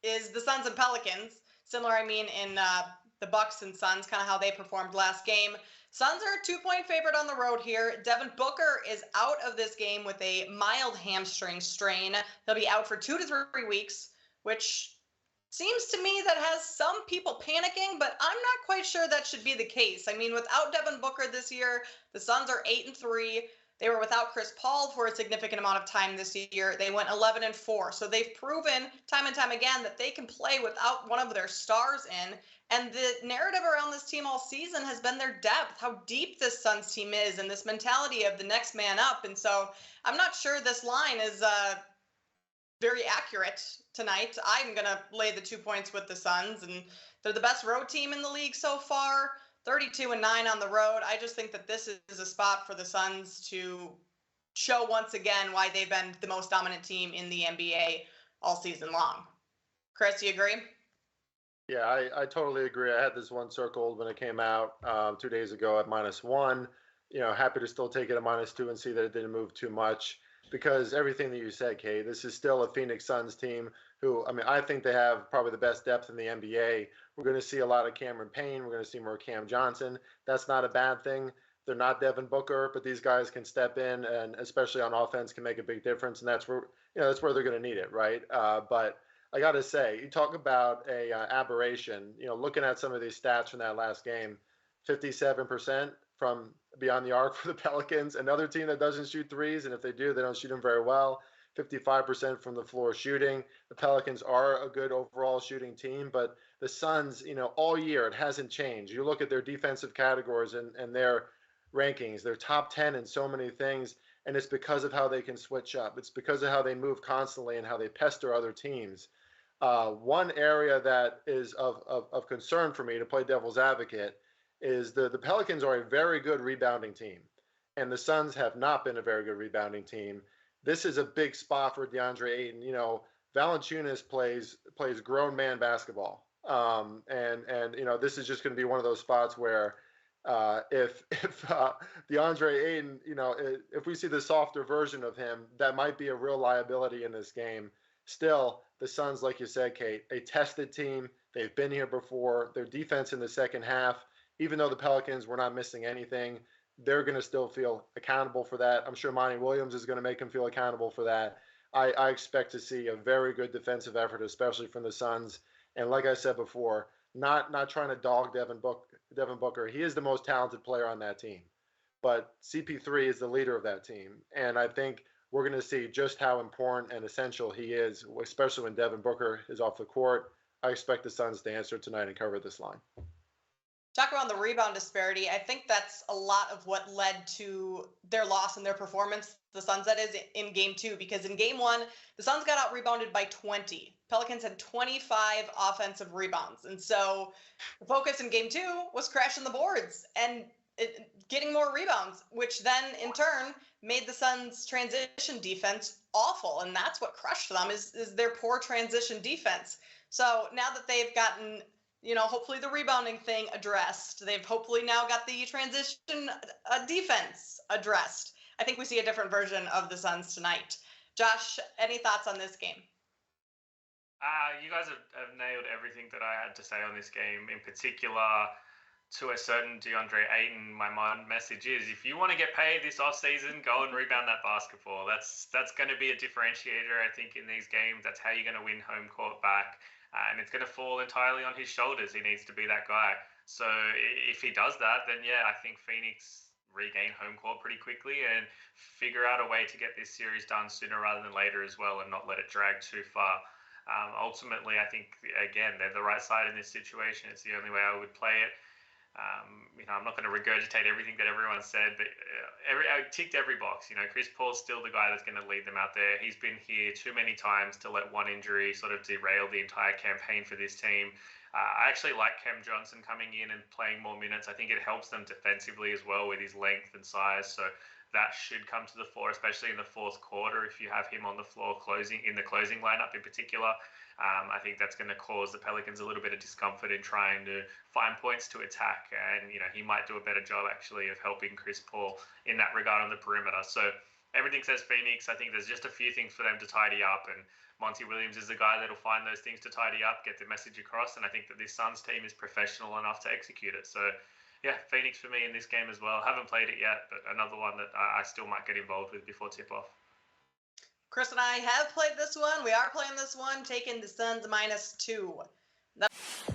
is the Suns and Pelicans. Similar, I mean, in the Bucks and Suns, kind of how they performed last game. Suns are a 2-point favorite on the road here. Devin Booker is out of this game with a mild hamstring strain. He'll be out for 2 to 3 weeks, which seems to me that has some people panicking, but I'm not quite sure that should be the case. I mean, without Devin Booker this year, the Suns are 8-3. They were without Chris Paul for a significant amount of time this year. They went 11-4. So they've proven time and time again that they can play without one of their stars in. And the narrative around this team all season has been their depth, how deep this Suns team is, and this mentality of the next man up. And so I'm not sure this line is very accurate tonight. I'm going to lay the 2 points with the Suns, and they're the best road team in the league so far, 32-9 on the road. I just think that this is a spot for the Suns to show once again why they've been the most dominant team in the NBA all season long. Chris, you agree? Yeah, I totally agree. I had this one circled when it came out 2 days ago at -1. Happy to still take it at -2 and see that it didn't move too much, because everything that you said, Kay, this is still a Phoenix Suns team who, I mean, I think they have probably the best depth in the NBA. We're going to see a lot of Cameron Payne. We're going to see more Cam Johnson. That's not a bad thing. They're not Devin Booker, but these guys can step in and, especially on offense, can make a big difference. And that's where they're going to need it, right? But I got to say, you talk about a aberration. Looking at some of these stats from that last game, 57% from beyond the arc for the Pelicans, another team that doesn't shoot threes, and if they do, they don't shoot them very well. 55% from the floor shooting. The Pelicans are a good overall shooting team, but the Suns, all year, it hasn't changed. You look at their defensive categories and their rankings, they're top 10 in so many things, and it's because of how they can switch up. It's because of how they move constantly and how they pester other teams. One area that is of concern for me, to play devil's advocate, is the Pelicans are a very good rebounding team, and the Suns have not been a very good rebounding team. This is a big spot for DeAndre Ayton. Valanciunas plays grown man basketball, and this is just going to be one of those spots where if DeAndre Ayton, if we see the softer version of him, that might be a real liability in this game. Still, the Suns, like you said, Kate, a tested team. They've been here before. Their defense in the second half, even though the Pelicans were not missing anything, they're going to still feel accountable for that. I'm sure Monty Williams is going to make them feel accountable for that. I expect to see a very good defensive effort, especially from the Suns. And like I said before, not trying to dog Devin Booker. He is the most talented player on that team. But CP3 is the leader of that team. And I think we're going to see just how important and essential he is, especially when Devin Booker is off the court. I expect the Suns to answer tonight and cover this line. Talk about the rebound disparity. I think that's a lot of what led to their loss and their performance, the Suns, that is, in Game 2. Because in Game 1, the Suns got out-rebounded by 20. Pelicans had 25 offensive rebounds. And so the focus in Game 2 was crashing the boards and getting more rebounds, which then, in turn, made the Suns' transition defense awful. And that's what crushed them, is their poor transition defense. So now that they've gotten hopefully the rebounding thing addressed, they've hopefully now got the transition defense addressed, I think we see a different version of the Suns tonight. Josh, any thoughts on this game? You guys have nailed everything that I had to say on this game. In particular, to a certain DeAndre Ayton, my message is, if you want to get paid this offseason, go and rebound that basketball. That's going to be a differentiator, I think, in these games. That's how you're going to win home court back. And it's going to fall entirely on his shoulders. He needs to be that guy. So if he does that, then yeah, I think Phoenix regain home court pretty quickly and figure out a way to get this series done sooner rather than later as well, and not let it drag too far. Ultimately, I think, again, they're the right side in this situation. It's the only way I would play it. I'm not going to regurgitate everything that everyone said, but I ticked every box. Chris Paul's still the guy that's going to lead them out there. He's been here too many times to let one injury sort of derail the entire campaign for this team. I actually like Cam Johnson coming in and playing more minutes. I think it helps them defensively as well with his length and size. So that should come to the fore, especially in the fourth quarter, if you have him on the floor in the closing lineup in particular. I think that's going to cause the Pelicans a little bit of discomfort in trying to find points to attack. And, he might do a better job actually of helping Chris Paul in that regard on the perimeter. So everything says Phoenix. I think there's just a few things for them to tidy up, and Monty Williams is the guy that'll find those things to tidy up, get the message across, and I think that this Suns team is professional enough to execute it. So, yeah, Phoenix for me in this game as well. Haven't played it yet, but another one that I still might get involved with before tip-off. Chris and I have played this one. We are playing this one, taking the Suns -2.